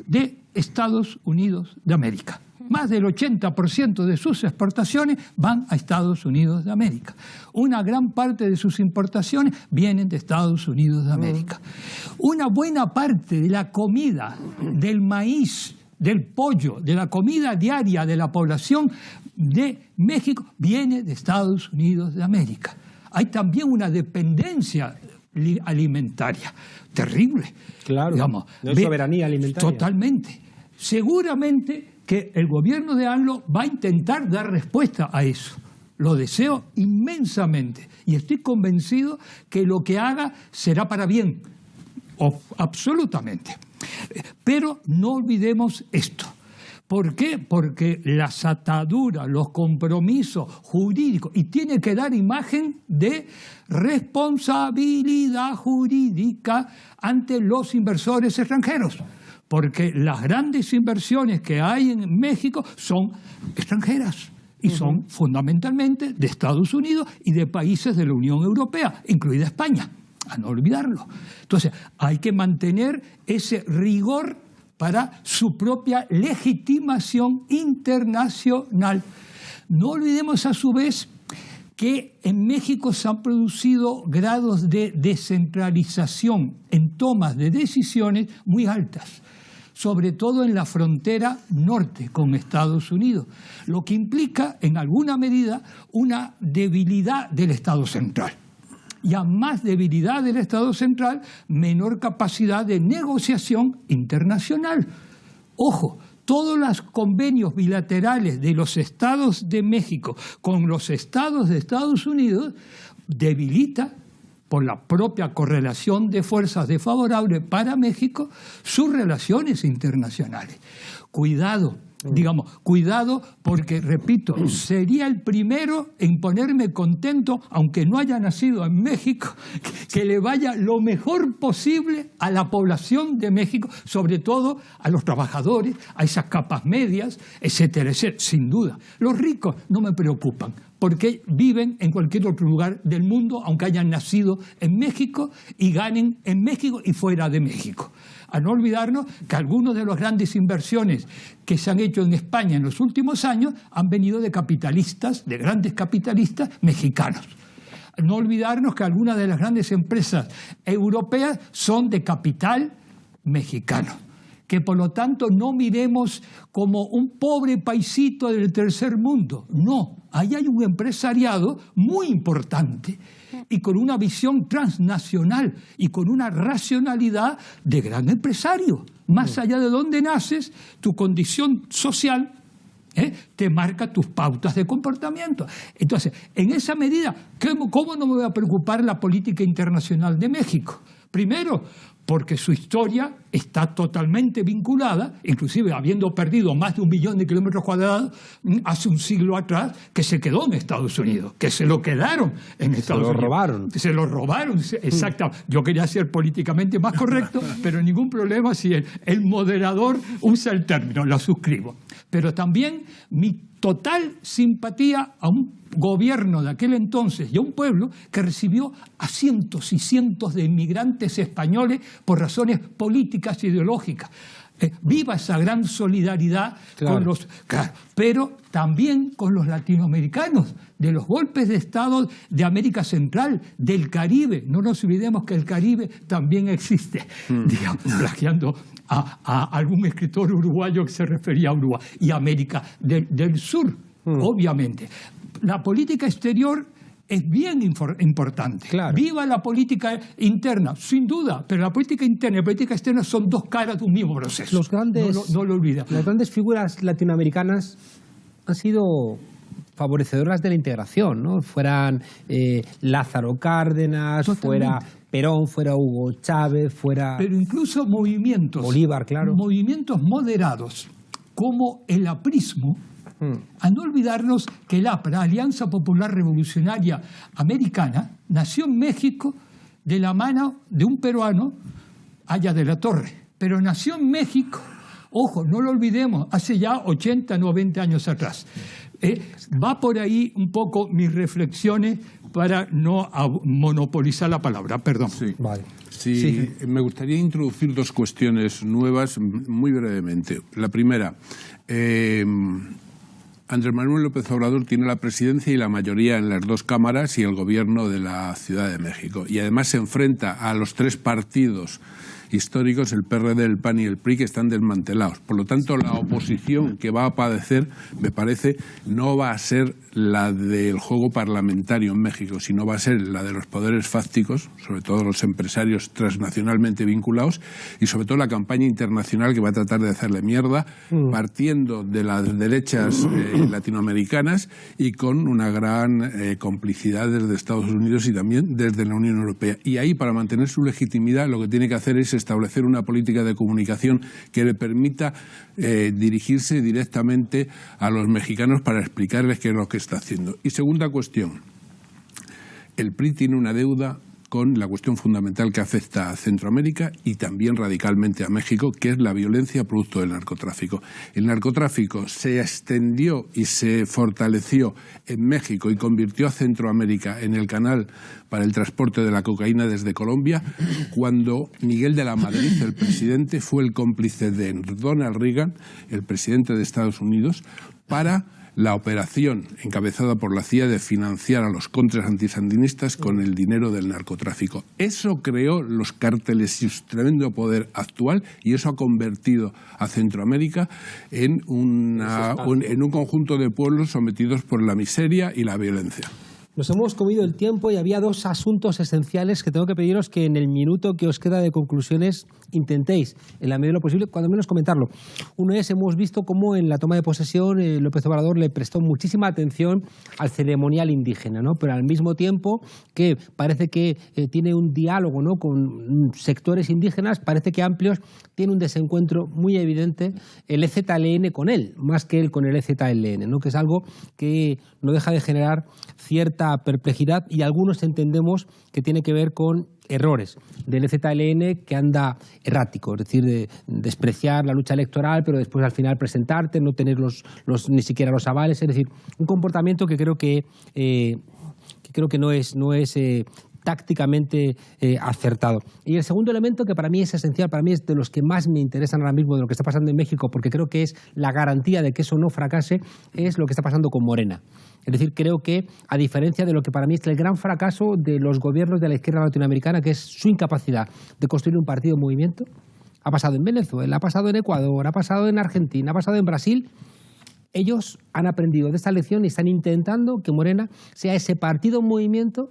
de Estados Unidos de América. Más del 80% de sus exportaciones van a Estados Unidos de América. Una gran parte de sus importaciones vienen de Estados Unidos de América. Una buena parte de la comida, del maíz, del pollo, de la comida diaria de la población de México, viene de Estados Unidos de América. Hay también una dependencia alimentaria terrible. Claro, digamos, no hay soberanía alimentaria. Totalmente. Seguramente que el gobierno de AMLO va a intentar dar respuesta a eso. Lo deseo inmensamente y estoy convencido que lo que haga será para bien, absolutamente. Pero no olvidemos esto. ¿Por qué? Porque las ataduras, los compromisos jurídicos, y tiene que dar imagen de responsabilidad jurídica ante los inversores extranjeros. Porque las grandes inversiones que hay en México son extranjeras y son fundamentalmente de Estados Unidos y de países de la Unión Europea, incluida España, a no olvidarlo. Entonces, hay que mantener ese rigor para su propia legitimación internacional. No olvidemos a su vez que en México se han producido grados de descentralización en tomas de decisiones muy altas, sobre todo en la frontera norte con Estados Unidos, lo que implica en alguna medida una debilidad del Estado central. Y a más debilidad del Estado central, menor capacidad de negociación internacional. Ojo, todos los convenios bilaterales de los estados de México con los estados de Estados Unidos debilita, por la propia correlación de fuerzas desfavorables para México, sus relaciones internacionales. Cuidado. Digamos, cuidado porque, repito, sería el primero en ponerme contento, aunque no haya nacido en México, que le vaya lo mejor posible a la población de México, sobre todo a los trabajadores, a esas capas medias, etcétera, etcétera, sin duda. Los ricos no me preocupan, porque viven en cualquier otro lugar del mundo, aunque hayan nacido en México y ganen en México y fuera de México. A no olvidarnos que algunas de las grandes inversiones que se han hecho en España en los últimos años han venido de capitalistas, de grandes capitalistas mexicanos. A no olvidarnos que algunas de las grandes empresas europeas son de capital mexicano. Que por lo tanto no miremos como un pobre paisito del tercer mundo. No, ahí hay un empresariado muy importante y con una visión transnacional y con una racionalidad de gran empresario. Más allá de dónde naces, tu condición social te marca tus pautas de comportamiento. Entonces, en esa medida, ¿cómo no me voy a preocupar la política internacional de México? Primero, porque su historia está totalmente vinculada, inclusive habiendo perdido más de 1 millón de kilómetros cuadrados hace un siglo atrás, que se quedó en Estados Unidos, que se lo quedaron en Estados Unidos. Se lo robaron, exacto. Yo quería ser políticamente más correcto, pero ningún problema si el moderador usa el término, lo suscribo. Pero también mi total simpatía a un gobierno de aquel entonces y a un pueblo que recibió a cientos y cientos de inmigrantes españoles por razones políticas e ideológicas. Viva esa gran solidaridad con los... Claro, pero también con los latinoamericanos, de los golpes de Estado de América Central, del Caribe. No nos olvidemos que el Caribe también existe, digamos, plagiando a algún escritor uruguayo que se refería a Uruguay, y América del Sur, obviamente. La política exterior es bien importante. Claro. Viva la política interna, sin duda, pero la política interna y la política externa son dos caras de un mismo proceso. No lo olvida. Las grandes figuras latinoamericanas han sido favorecedoras de la integración, ¿no? Fueran Lázaro Cárdenas, fuera Perón, fuera Hugo Chávez, fuera... Pero incluso movimientos... Bolívar, claro. Movimientos moderados, como el aprismo. A no olvidarnos que el APRA, Alianza Popular Revolucionaria Americana, nació en México de la mano de un peruano, Aya de la Torre, pero nació en México, ojo, no lo olvidemos, hace ya 80, 90 años atrás. Va por ahí un poco mis reflexiones para no monopolizar la palabra, perdón. Sí, me gustaría introducir dos cuestiones nuevas muy brevemente. La primera, Andrés Manuel López Obrador tiene la presidencia y la mayoría en las dos cámaras y el gobierno de la Ciudad de México. Y además se enfrenta a los tres partidos históricos, el PRD, el PAN y el PRI, que están desmantelados. Por lo tanto, la oposición que va a padecer, me parece, no va a ser la del juego parlamentario en México, sino va a ser la de los poderes fácticos, sobre todo los empresarios transnacionalmente vinculados, y sobre todo la campaña internacional que va a tratar de hacerle mierda, partiendo de las derechas latinoamericanas y con una gran complicidad desde Estados Unidos y también desde la Unión Europea. Y ahí, para mantener su legitimidad, lo que tiene que hacer es establecer una política de comunicación que le permita dirigirse directamente a los mexicanos para explicarles qué es lo que está haciendo. Y segunda cuestión, el PRI tiene una deuda con la cuestión fundamental que afecta a Centroamérica y también radicalmente a México, que es la violencia producto del narcotráfico. El narcotráfico se extendió y se fortaleció en México y convirtió a Centroamérica en el canal para el transporte de la cocaína desde Colombia, cuando Miguel de la Madrid, el presidente, fue el cómplice de Donald Reagan, el presidente de Estados Unidos, para la operación encabezada por la CIA de financiar a los contras antisandinistas con el dinero del narcotráfico. Eso creó los cárteles y su tremendo poder actual, y eso ha convertido a Centroamérica en un conjunto de pueblos sometidos por la miseria y la violencia. Nos hemos comido el tiempo y había dos asuntos esenciales que tengo que pediros que en el minuto que os queda de conclusiones intentéis, en la medida de lo posible, cuando menos comentarlo. Uno es, hemos visto cómo en la toma de posesión López Obrador le prestó muchísima atención al ceremonial indígena, ¿no? Pero al mismo tiempo que parece que tiene un diálogo, ¿no?, con sectores indígenas, parece que amplios, tiene un desencuentro muy evidente el EZLN con él, más que él con el EZLN, ¿no?, que es algo que no deja de generar cierta perplejidad, y algunos entendemos que tiene que ver con errores del EZLN que anda errático, es decir, de despreciar la lucha electoral, pero después al final presentarte, no tener ni siquiera los avales, es decir, un comportamiento que creo que no es tácticamente acertado. Y el segundo elemento, que para mí es esencial, para mí es de los que más me interesan ahora mismo de lo que está pasando en México, porque creo que es la garantía de que eso no fracase, es lo que está pasando con Morena. Es decir, creo que, a diferencia de lo que para mí es el gran fracaso de los gobiernos de la izquierda latinoamericana, que es su incapacidad de construir un partido en movimiento, ha pasado en Venezuela, ha pasado en Ecuador, ha pasado en Argentina, ha pasado en Brasil. Ellos han aprendido de esta lección y están intentando que Morena sea ese partido en movimiento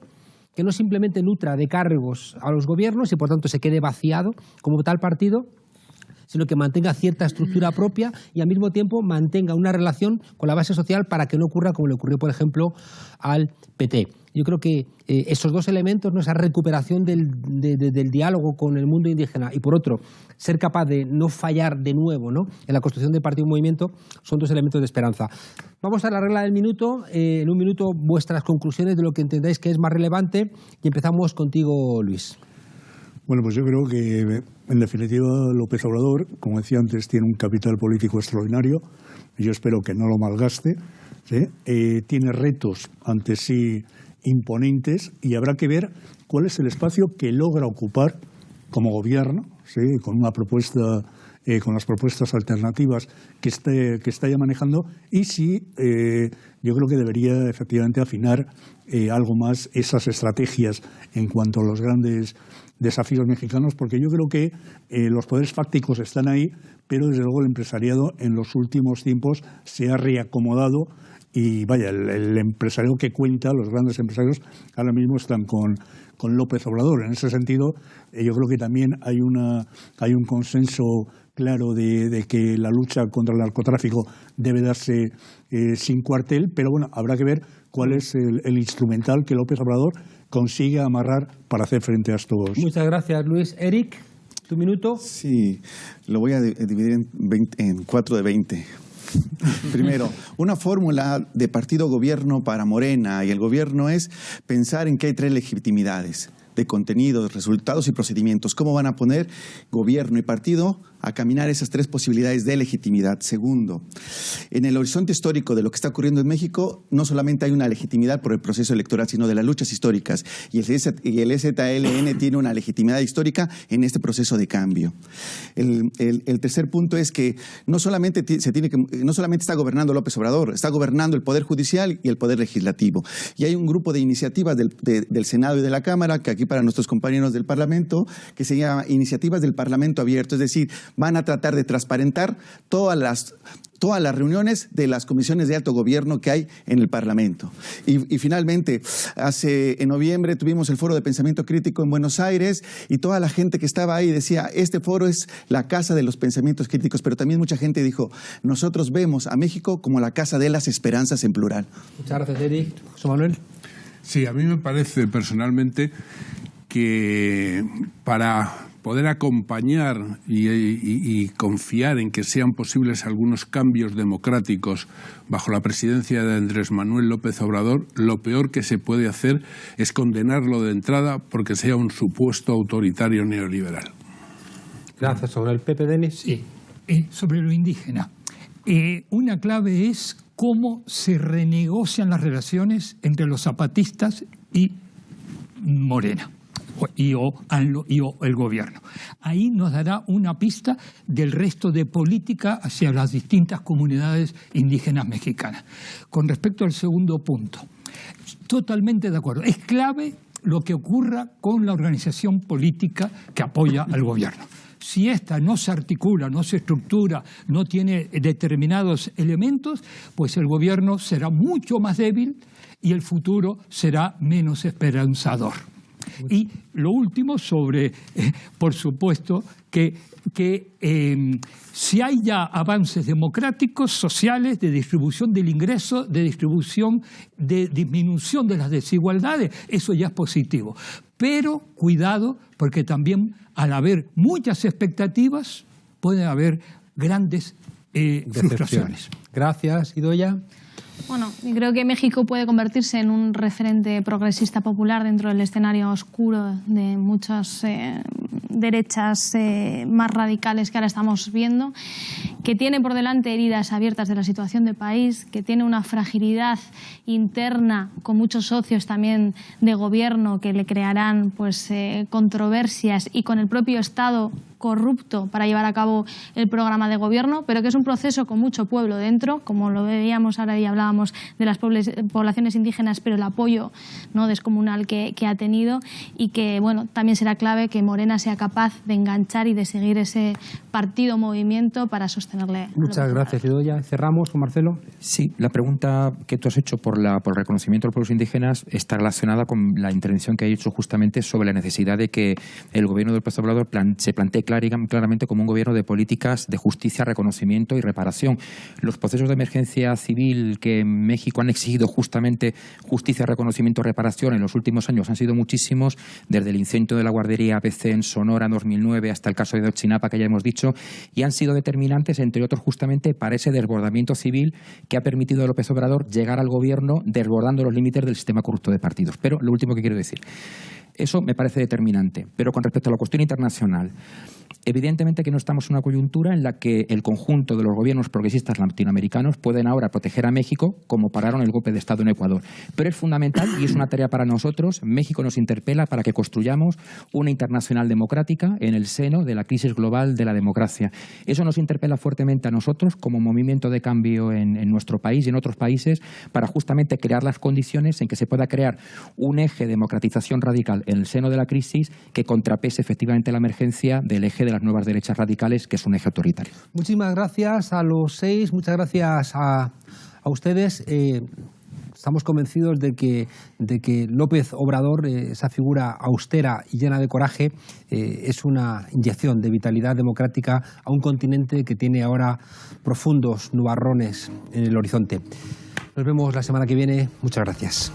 que no simplemente nutra de cargos a los gobiernos y por tanto se quede vaciado como tal partido, sino que mantenga cierta estructura propia y al mismo tiempo mantenga una relación con la base social para que no ocurra como le ocurrió, por ejemplo, al PT. Yo creo que esos dos elementos, ¿no?, esa recuperación del diálogo con el mundo indígena y, por otro, ser capaz de no fallar de nuevo, ¿no?, en la construcción del partido en movimiento, son dos elementos de esperanza. Vamos a la regla del minuto. En un minuto, vuestras conclusiones de lo que entendáis que es más relevante, y empezamos contigo, Luis. Bueno, pues yo creo que, en definitiva, López Obrador, como decía antes, tiene un capital político extraordinario, y yo espero que no lo malgaste, ¿sí? Tiene retos ante sí imponentes, y habrá que ver cuál es el espacio que logra ocupar como gobierno, ¿sí?, con una propuesta, con las propuestas alternativas que está ya manejando, y si yo creo que debería efectivamente afinar algo más esas estrategias en cuanto a los grandes desafíos mexicanos, porque yo creo que los poderes fácticos están ahí, pero desde luego el empresariado en los últimos tiempos se ha reacomodado. Y vaya, el empresario que cuenta, los grandes empresarios, ahora mismo están con López Obrador. En ese sentido, yo creo que también hay un consenso claro de que la lucha contra el narcotráfico debe darse sin cuartel, pero bueno, habrá que ver cuál es el instrumental que López Obrador consigue amarrar para hacer frente a estos. Muchas gracias, Luis. Eric, ¿tu minuto? Sí, lo voy a dividir en 4 de 20. Primero, una fórmula de partido-gobierno para Morena y el gobierno es pensar en que hay 3 legitimidades de contenidos, resultados y procedimientos. ¿Cómo van a poner gobierno y partido a caminar esas tres posibilidades de legitimidad. Segundo, en el horizonte histórico de lo que está ocurriendo en México, no solamente hay una legitimidad por el proceso electoral, sino de las luchas históricas. Y el EZLN tiene una legitimidad histórica en este proceso de cambio. El tercer punto es que no solamente está gobernando López Obrador, está gobernando el Poder Judicial y el Poder Legislativo. Y hay un grupo de iniciativas del Senado y de la Cámara, que aquí para nuestros compañeros del Parlamento, que se llama Iniciativas del Parlamento Abierto, es decir, van a tratar de transparentar todas las reuniones de las comisiones de alto gobierno que hay en el Parlamento. Y finalmente, en noviembre tuvimos el Foro de Pensamiento Crítico en Buenos Aires y toda la gente que estaba ahí decía, este foro es la casa de los pensamientos críticos, pero también mucha gente dijo, nosotros vemos a México como la casa de las esperanzas en plural. Muchas gracias, Eric. José Manuel. Sí, a mí me parece personalmente que para poder acompañar y confiar en que sean posibles algunos cambios democráticos bajo la presidencia de Andrés Manuel López Obrador, lo peor que se puede hacer es condenarlo de entrada porque sea un supuesto autoritario neoliberal. Gracias. Sobre el PP, Denis. Sí, sobre lo indígena. Una clave es cómo se renegocian las relaciones entre los zapatistas y Morena. Y el gobierno. Ahí nos dará una pista del resto de política hacia las distintas comunidades indígenas mexicanas. Con respecto al segundo punto, totalmente de acuerdo. Es clave lo que ocurra con la organización política que apoya al gobierno. Si esta no se articula, no se estructura, no tiene determinados elementos, pues el gobierno será mucho más débil y el futuro será menos esperanzador. Y lo último sobre, por supuesto, que si hay ya avances democráticos, sociales, de distribución del ingreso, de distribución, de disminución de las desigualdades, eso ya es positivo. Pero cuidado, porque también al haber muchas expectativas, puede haber grandes frustraciones. Gracias, Idoia. Bueno, yo creo que México puede convertirse en un referente progresista popular dentro del escenario oscuro de muchas derechas más radicales que ahora estamos viendo, que tiene por delante heridas abiertas de la situación del país, que tiene una fragilidad interna con muchos socios también de gobierno que le crearán controversias y con el propio Estado corrupto para llevar a cabo el programa de gobierno, pero que es un proceso con mucho pueblo dentro, como lo veíamos ahora y hablábamos de las poblaciones indígenas, pero el apoyo descomunal que ha tenido y que también será clave que Morena sea capaz de enganchar y de seguir ese partido movimiento para sostenerle. Muchas gracias, Idoia. Cerramos con Marcelo. Sí, la pregunta que tú has hecho por el reconocimiento de los pueblos indígenas está relacionada con la intervención que ha hecho justamente sobre la necesidad de que el gobierno del López Obrador se plantee claramente como un gobierno de políticas de justicia, reconocimiento y reparación. Los procesos de emergencia civil que en México han exigido justamente justicia, reconocimiento y reparación en los últimos años han sido muchísimos, desde el incendio de la guardería ABC en Sonora en 2009 hasta el caso de Ayotzinapa que ya hemos dicho, y han sido determinantes, entre otros, justamente para ese desbordamiento civil que ha permitido a López Obrador llegar al gobierno desbordando los límites del sistema corrupto de partidos. Pero lo último que quiero decir, eso me parece determinante, pero con respecto a la cuestión internacional, evidentemente que no estamos en una coyuntura en la que el conjunto de los gobiernos progresistas latinoamericanos pueden ahora proteger a México como pararon el golpe de Estado en Ecuador. Pero es fundamental y es una tarea para nosotros. México nos interpela para que construyamos una internacional democrática en el seno de la crisis global de la democracia. Eso nos interpela fuertemente a nosotros como movimiento de cambio en nuestro país y en otros países para justamente crear las condiciones en que se pueda crear un eje de democratización radical en el seno de la crisis que contrapese efectivamente la emergencia del eje de las nuevas derechas radicales, que es un eje autoritario. Muchísimas gracias a los seis, muchas gracias a ustedes. Estamos convencidos de que López Obrador, esa figura austera y llena de coraje, es una inyección de vitalidad democrática a un continente que tiene ahora profundos nubarrones en el horizonte. Nos vemos la semana que viene. Muchas gracias.